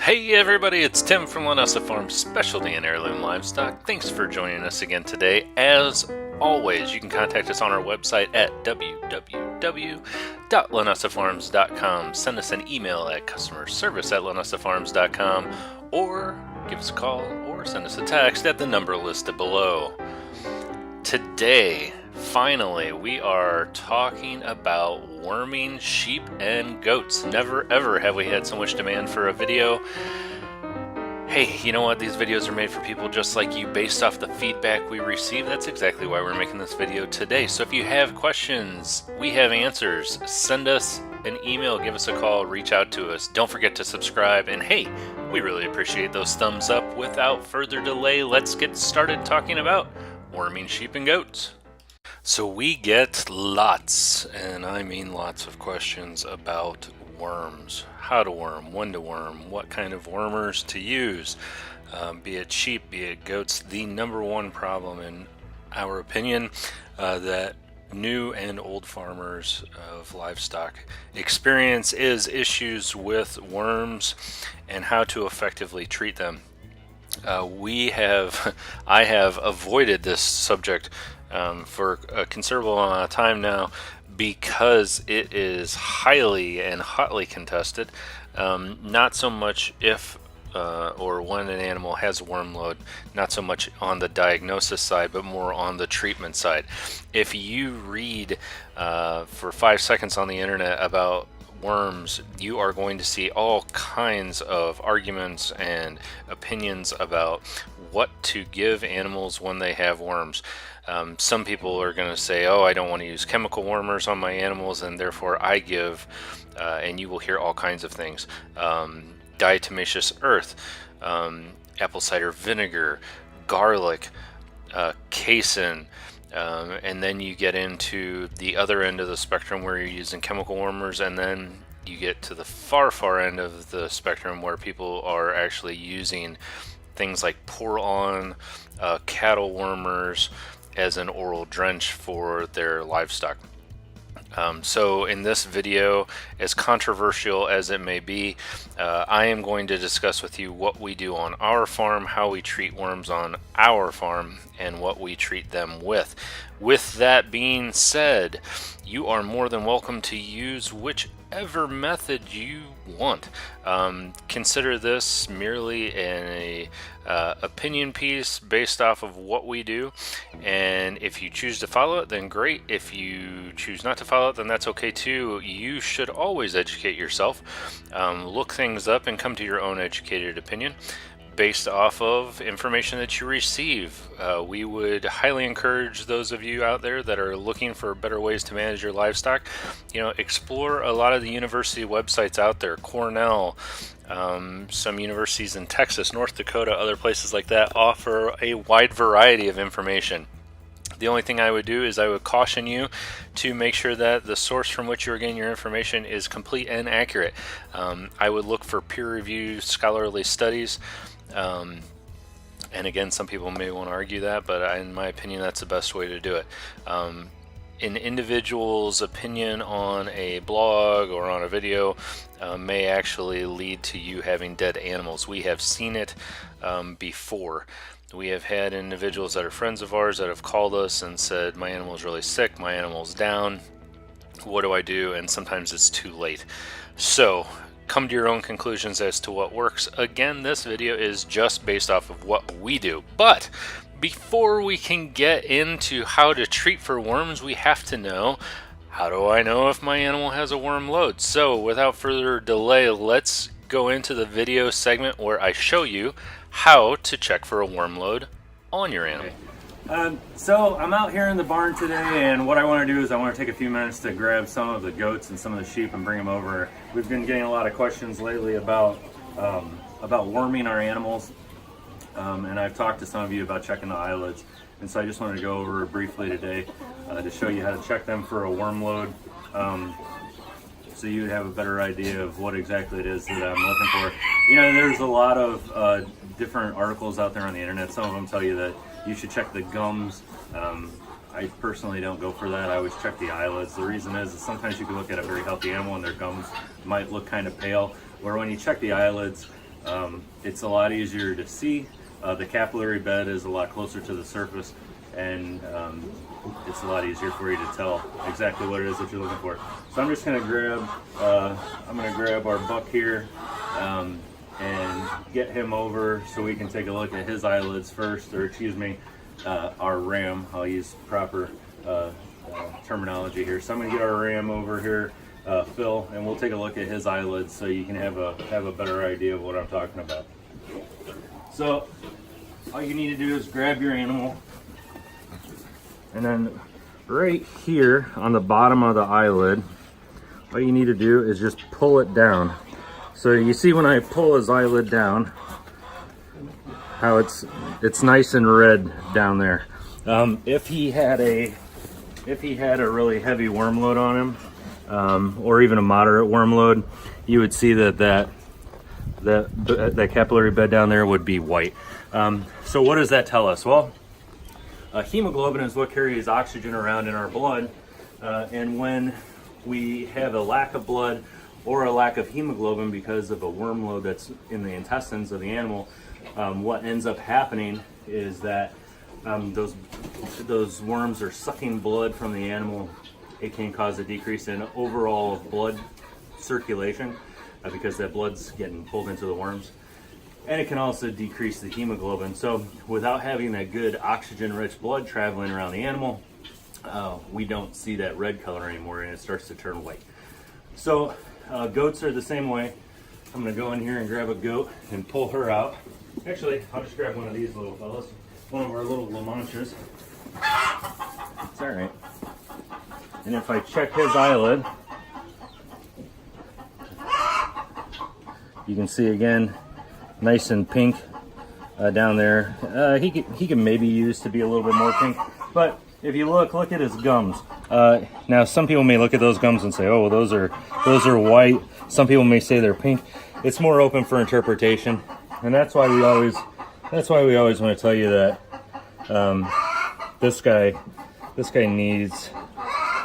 Hey everybody, it's Tim from Linessa Farm Specialty and Heirloom Livestock. Thanks for joining us again today. As always, you can contact us on our website at www.linessafarms.com. Send us an email at customerservice@linessafarms.com, or give us a call or send us a text at the number listed below. Today, finally, we are talking about worming sheep and goats. Never ever have we had so much demand for a video. Hey, you know what? These videos are made for people just like you based off the feedback we receive. That's exactly why we're making this video today. So if you have questions, we have answers. Send us an email, give us a call, reach out to us. Don't forget to subscribe. And hey, we really appreciate those thumbs up. Without further delay, let's get started talking about worming sheep and goats. So we get lots, and I mean lots of questions about worms. How to worm, when to worm, what kind of wormers to use, be it sheep, be it goats. The number one problem, in our opinion, that new and old farmers of livestock experience is issues with worms and how to effectively treat them. I have avoided this subject for a considerable amount of time now because it is highly and hotly contested. Not so much if or when an animal has a worm load, not so much on the diagnosis side, but more on the treatment side. If you read for 5 seconds on the internet about worms, you are going to see all kinds of arguments and opinions about what to give animals when they have worms. Some people are going to say, oh, I don't want to use chemical wormers on my animals, and therefore I give, and you will hear all kinds of things. Diatomaceous earth, apple cider vinegar, garlic, casein, and then you get into the other end of the spectrum where you're using chemical wormers, and then you get to the far end of the spectrum where people are actually using things like pour-on cattle wormers as an oral drench for their livestock. So in this video, as controversial as it may be, I am going to discuss with you what we do on our farm, how we treat worms on our farm, and what we treat them with. With that being said, you are more than welcome to use whichever method you want. Consider this merely an opinion piece based off of what we do, and if you choose to follow it, then great. If you choose not to follow it, then that's okay too. You should always educate yourself, look things up, and come to your own educated opinion based off of information that you receive. We would highly encourage those of you out there that are looking for better ways to manage your livestock, explore a lot of the university websites out there. Cornell, some universities in Texas, North Dakota, other places like that offer a wide variety of information. The only thing I would do is I would caution you to make sure that the source from which you are getting your information is complete and accurate. I would look for peer-reviewed scholarly studies. And again, some people may want to argue that, but in my opinion, that's the best way to do it. An individual's opinion on a blog or on a video may actually lead to you having dead animals. We have seen it before. We have had individuals that are friends of ours that have called us and said, my animal is really sick, my animal's down, what do I do? And sometimes it's too late. So come to your own conclusions as to what works. Again, this video is just based off of what we do. But before we can get into how to treat for worms, we have to know, how do I know if my animal has a worm load? So without further delay, let's go into the video segment where I show you how to check for a worm load on your animal. So I'm out here in the barn today, and what I want to do is I want to take a few minutes to grab some of the goats and some of the sheep and bring them over. We've been getting a lot of questions lately about worming our animals, and I've talked to some of you about checking the eyelids, and so I just wanted to go over briefly today to show you how to check them for a worm load, so you would have a better idea of what exactly it is that I'm looking for. There's a lot of different articles out there on the internet. Some of them tell you that you should check the gums. I personally don't go for that. I always check the eyelids. The reason is that sometimes you can look at a very healthy animal and their gums might look kind of pale, where when you check the eyelids, It's a lot easier to see. The capillary bed is a lot closer to the surface, and it's a lot easier for you to tell exactly what it is that you're looking for. So I'm just going to grab our buck here and get him over so we can take a look at his eyelids first, or excuse me, our ram. I'll use proper terminology here. So I'm going to get our ram over here, Phil, and we'll take a look at his eyelids so you can have a better idea of what I'm talking about. So all you need to do is grab your animal, and then right here on the bottom of the eyelid, all you need to do is just pull it down. So you see when I pull his eyelid down, how it's nice and red down there. If he had a really heavy worm load on him, or even a moderate worm load, you would see that capillary bed down there would be white. So what does that tell us? Well, hemoglobin is what carries oxygen around in our blood, and when we have a lack of blood or a lack of hemoglobin because of a worm load that's in the intestines of the animal, what ends up happening is that those worms are sucking blood from the animal. It can cause a decrease in overall blood circulation because that blood's getting pulled into the worms. And it can also decrease the hemoglobin. So without having that good oxygen-rich blood traveling around the animal, we don't see that red color anymore, and it starts to turn white. So goats are the same way. I'm gonna go in here and grab a goat and pull her out. Actually, I'll just grab one of these little fellas, one of our little La Manchas. It's all right. And if I check his eyelid, you can see again, nice and pink down there. He can maybe use to be a little bit more pink, but if you look at his gums. Now some people may look at those gums and say, oh, well, those are white. Some people may say they're pink. It's more open for interpretation, and that's why we always want to tell you that this guy needs.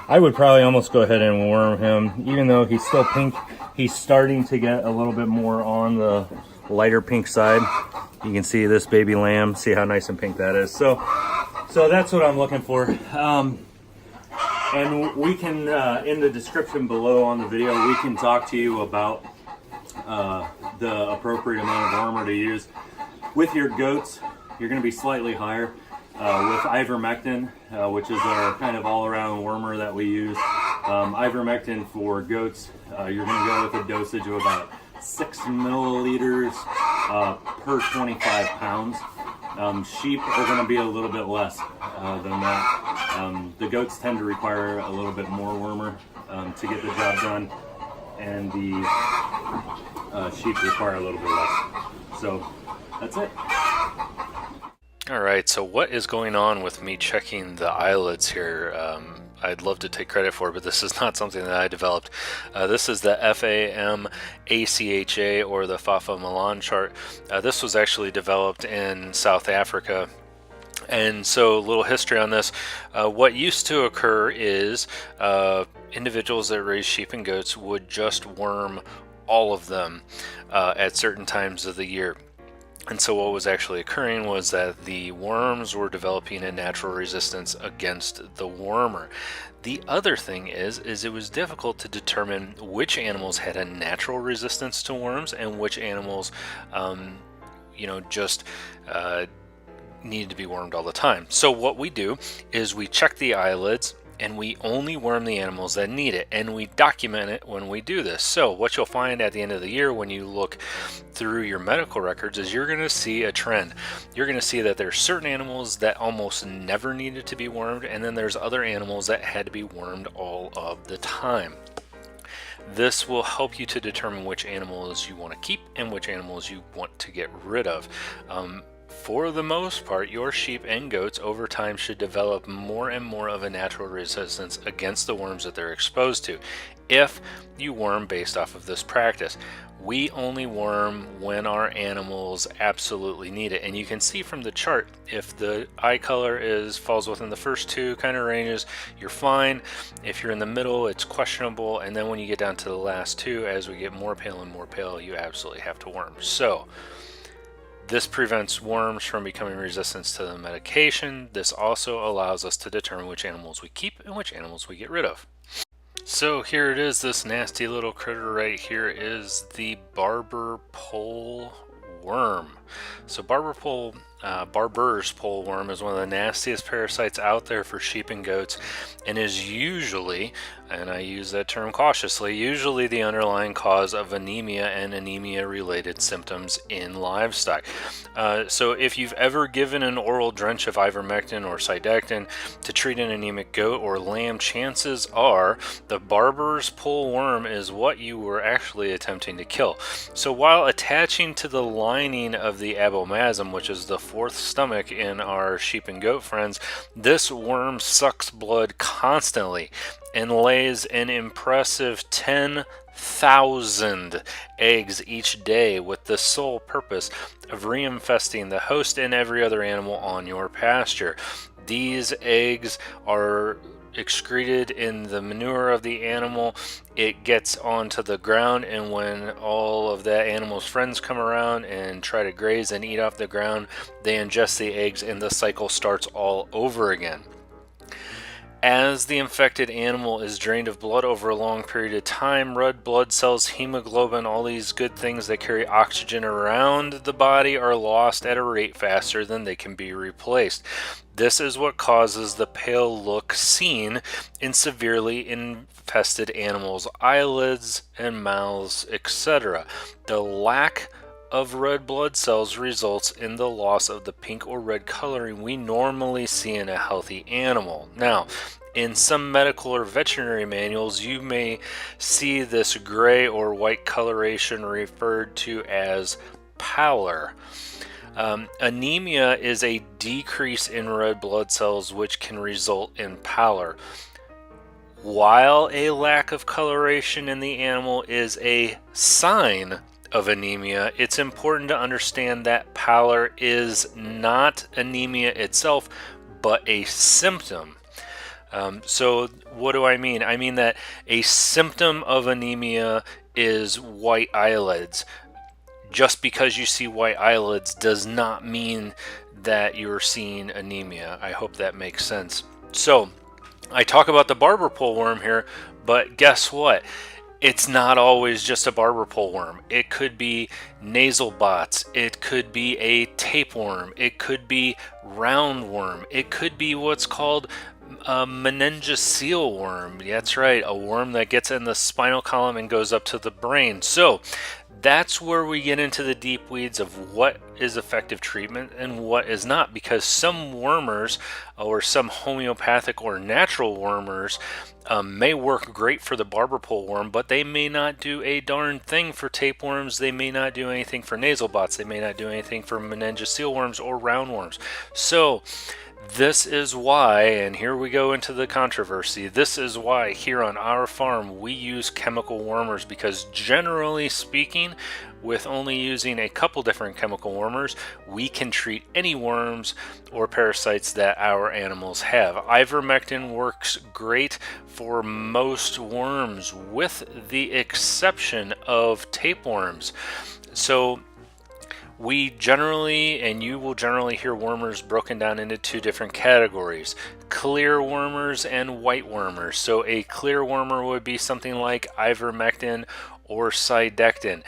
I would probably almost go ahead and worm him, even though he's still pink. He's starting to get a little bit more on the lighter pink side. You can see this baby lamb. See how nice and pink that is. So that's what I'm looking for. And we can, in the description below on the video, we can talk to you about the appropriate amount of wormer to use. With your goats, you're going to be slightly higher. With ivermectin, which is our kind of all-around wormer that we use. Ivermectin for goats, you're going to go with a dosage of about 6 milliliters per 25 pounds. Sheep are going to be a little bit less than that. The goats tend to require a little bit more wormer to get the job done, and the sheep require a little bit less. So that's it. Alright, so what is going on with me checking the eyelids here? I'd love to take credit for it, but this is not something that I developed. This is the FAMACHA, or the Fafa Milan chart. This was actually developed in South Africa. And so a little history on this. What used to occur is individuals that raise sheep and goats would just worm all of them at certain times of the year. And so what was actually occurring was that the worms were developing a natural resistance against the wormer. The other thing is it was difficult to determine which animals had a natural resistance to worms and which animals, just needed to be wormed all the time. So what we do is we check the eyelids, and we only worm the animals that need it, and we document it when we do this. So what you'll find at the end of the year when you look through your medical records is you're going to see a trend. You're going to see that there's certain animals that almost never needed to be wormed, and then there's other animals that had to be wormed all of the time. This will help you to determine which animals you want to keep and which animals you want to get rid of. For the most part, your sheep and goats over time should develop more and more of a natural resistance against the worms that they're exposed to. if you worm based off of this practice. We only worm when our animals absolutely need it. And you can see from the chart, if the eye color falls within the first two kind of ranges, you're fine. If you're in the middle, it's questionable. And then when you get down to the last two, as we get more pale and more pale, you absolutely have to worm. So this prevents worms from becoming resistant to the medication. This also allows us to determine which animals we keep and which animals we get rid of. So here it is, this nasty little critter right here is the barber pole worm. So Barbers pole worm is one of the nastiest parasites out there for sheep and goats, and is usually, and I use that term cautiously, usually the underlying cause of anemia and anemia related symptoms in livestock. So if you've ever given an oral drench of ivermectin or cydectin to treat an anemic goat or lamb, chances are the barber's pole worm is what you were actually attempting to kill. So while attaching to the lining of the abomasum, which is the fourth stomach in our sheep and goat friends, this worm sucks blood constantly and lays an impressive 10,000 eggs each day, with the sole purpose of reinfesting the host and every other animal on your pasture. These eggs are excreted in the manure of the animal. It gets onto the ground, and when all of that animal's friends come around and try to graze and eat off the ground, they ingest the eggs and the cycle starts all over again. As the infected animal is drained of blood over a long period of time, red blood cells, hemoglobin, all these good things that carry oxygen around the body are lost at a rate faster than they can be replaced. This is what causes the pale look seen in severely infested animals' eyelids and mouths, etc. The lack of red blood cells results in the loss of the pink or red coloring we normally see in a healthy animal. Now, in some medical or veterinary manuals, you may see this gray or white coloration referred to as pallor. Anemia is a decrease in red blood cells which can result in pallor. While a lack of coloration in the animal is a sign of anemia, it's important to understand that pallor is not anemia itself, but a symptom. So what do I mean? I mean that a symptom of anemia is white eyelids. Just because you see white eyelids does not mean that you're seeing anemia. I hope that makes sense. So I talk about the barber pole worm here, but guess what? It's not always just a barber pole worm. It could be nasal bots. It could be a tapeworm. It could be roundworm. It could be what's called a meningeal worm. That's right, a worm that gets in the spinal column and goes up to the brain. So that's where we get into the deep weeds of what is effective treatment and what is not, because some wormers or some homeopathic or natural wormers may work great for the barber pole worm, but they may not do a darn thing for tapeworms. They may not do anything for nasal bots. They may not do anything for meningeal worms or roundworms. So this is why, and here we go into the controversy, this is why here on our farm we use chemical wormers, because generally speaking, with only using a couple different chemical wormers, we can treat any worms or parasites that our animals have. Ivermectin works great for most worms, with the exception of tapeworms. So we generally, and you will generally hear wormers broken down into two different categories: clear wormers and white wormers. So a clear wormer would be something like ivermectin or cydectin.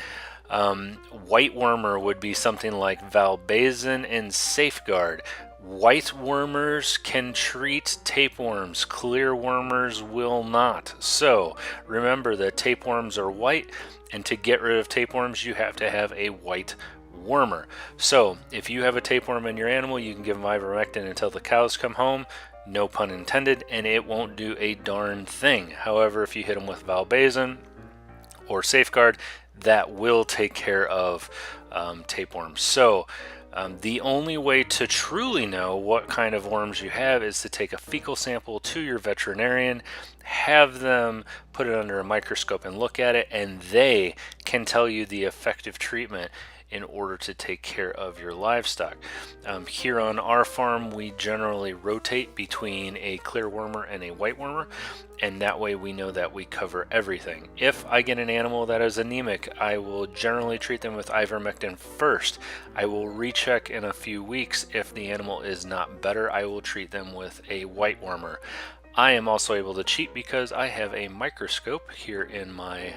White wormer would be something like valbazen and safeguard. White wormers can treat tapeworms. Clear wormers will not. So remember that tapeworms are white, and to get rid of tapeworms you have to have a white wormer. So if you have a tapeworm in your animal, you can give them ivermectin until the cows come home, no pun intended, and it won't do a darn thing. However, if you hit them with valbazen or safeguard, that will take care of tapeworms. So The only way to truly know what kind of worms you have is to take a fecal sample to your veterinarian, have them put it under a microscope and look at it, and they can tell you the effective treatment in order to take care of your livestock. Here on our farm, we generally rotate between a clear wormer and a white wormer, and that way we know that we cover everything. If I get an animal that is anemic, I will generally treat them with ivermectin first. I will recheck in a few weeks. If the animal is not better, I will treat them with a white wormer. I am also able to cheat because I have a microscope here in my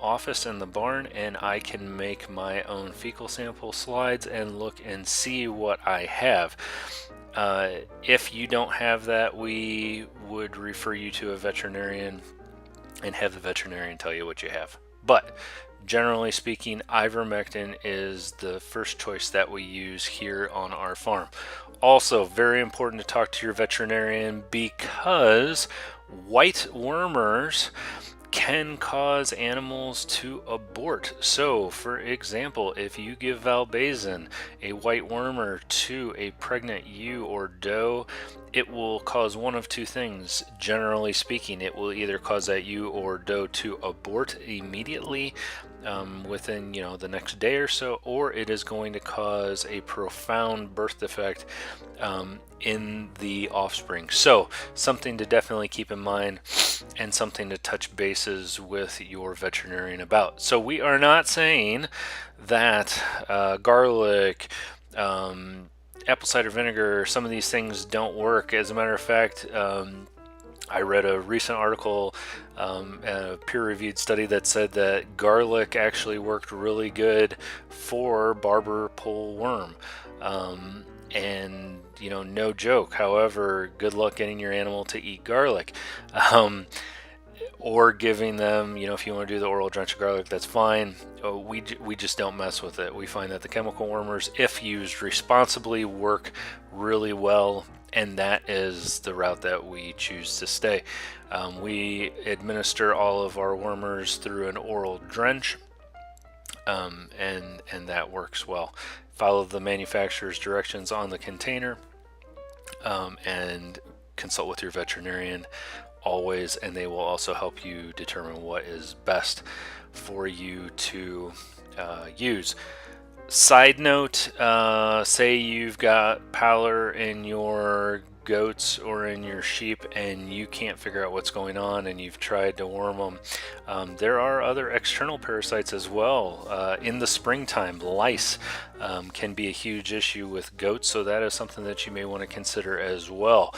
office in the barn, and I can make my own fecal sample slides and look and see what I have. If you don't have that, we would refer you to a veterinarian and have the veterinarian tell you what you have. But generally speaking, ivermectin is the first choice that we use here on our farm. Also, very important to talk to your veterinarian because white wormers can cause animals to abort. So, for example, if you give Valbazin, a white wormer, to a pregnant ewe or doe, it will cause one of two things. Generally speaking, it will either cause that ewe or doe to abort immediately within the next day or so, or it is going to cause a profound birth defect in the offspring. So something to definitely keep in mind and something to touch bases with your veterinarian about. So we are not saying that garlic, apple cider vinegar, some of these things don't work. As a matter of fact, I read a recent article, a peer-reviewed study that said that garlic actually worked really good for barber pole worm. And no joke. However, good luck getting your animal to eat garlic. Or giving them, if you want to do the oral drench of garlic, that's fine. We just don't mess with it. We find that the chemical wormers, if used responsibly, work really well, and that is the route that we choose to stay. We administer all of our wormers through an oral drench, and that works well. Follow the manufacturer's directions on the container, and consult with your veterinarian always, and they will also help you determine what is best for you to use. Side note, say you've got pallor in your goats or in your sheep and you can't figure out what's going on and you've tried to worm them. There are other external parasites as well. In the springtime, lice can be a huge issue with goats, so that is something that you may want to consider as well.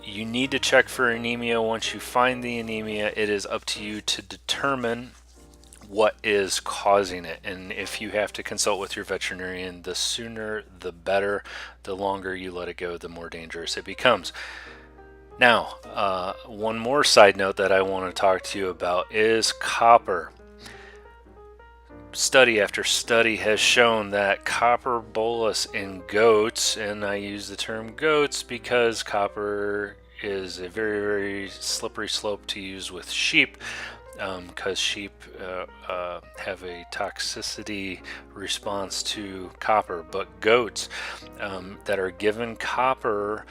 You need to check for anemia. Once you find the anemia, it is up to you to determine what is causing it, and if you have to consult with your veterinarian, the sooner the better. The longer you let it go, the more dangerous it becomes. Now, one more side note that I want to talk to you about is copper. Study after study has shown that copper bolus in goats, and I use the term goats because copper is a very, very slippery slope to use with sheep, because sheep have a toxicity response to copper, but goats that are given copper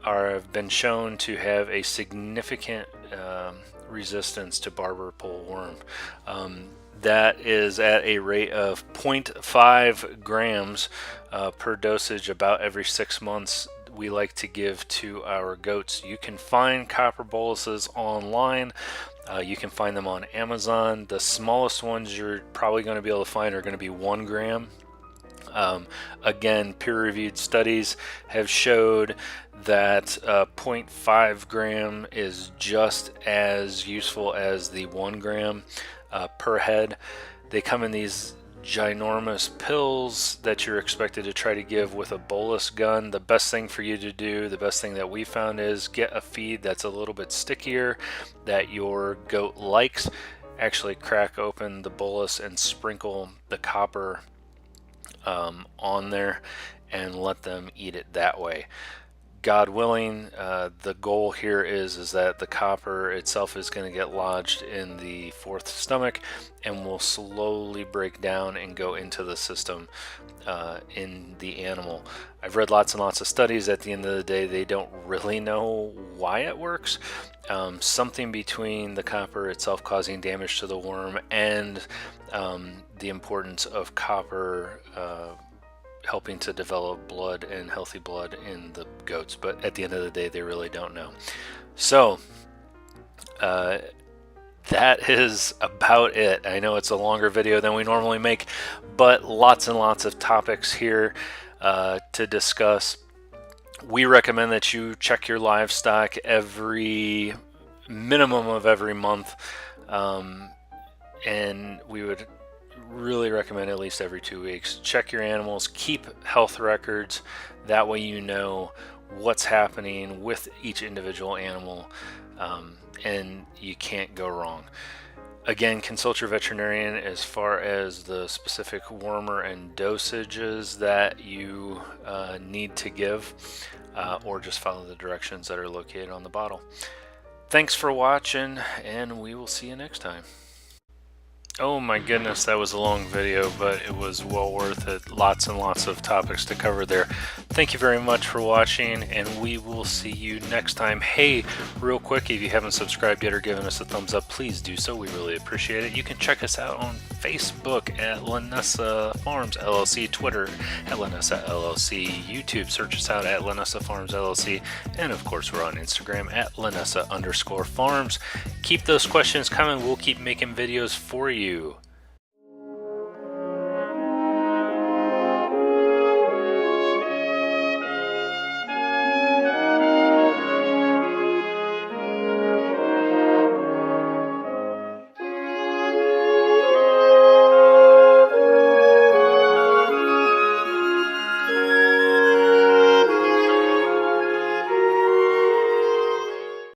have been shown to have a significant resistance to barber pole worm. That is at a rate of 0.5 grams per dosage about every 6 months. We like to give to our goats. You can find copper boluses online. You can find them on Amazon. The smallest ones you're probably going to be able to find are going to be 1 gram. Again, peer-reviewed studies have showed that 0.5 gram is just as useful as the 1 gram per head. They come in these ginormous pills that you're expected to try to give with a bolus gun. The best thing for you to do, the best thing that we found, is get a feed that's a little bit stickier that your goat likes. Actually crack open the bolus and sprinkle the copper on there and let them eat it that way. God willing, the goal here is that the copper itself is going to get lodged in the fourth stomach and will slowly break down and go into the system in the animal. I've read lots and lots of studies. At the end of the day, they don't really know why it works. Something between the copper itself causing damage to the worm and the importance of copper helping to develop blood and healthy blood in the goats, but at the end of the day they really don't know. So that is about it. I know it's a longer video than we normally make, but lots and lots of topics here to discuss. We recommend that you check your livestock every minimum of every month, and we would really recommend at least every 2 weeks. Check your animals, keep health records, that way you know what's happening with each individual animal, and you can't go wrong. Again, consult your veterinarian as far as the specific wormer and dosages that you need to give, or just follow the directions that are located on the bottle. Thanks for watching, and we will see you next time. Oh my goodness, that was a long video, but it was well worth it. Lots and lots of topics to cover there. Thank you very much for watching, and we will see you next time. Hey, real quick, if you haven't subscribed yet or given us a thumbs up, please do so. We really appreciate it. You can check us out on Facebook at Linessa Farms LLC, Twitter at Linessa LLC, YouTube, search us out at Linessa Farms LLC, and of course we're on Instagram at Linessa_Farms. Keep those questions coming. We'll keep making videos for you.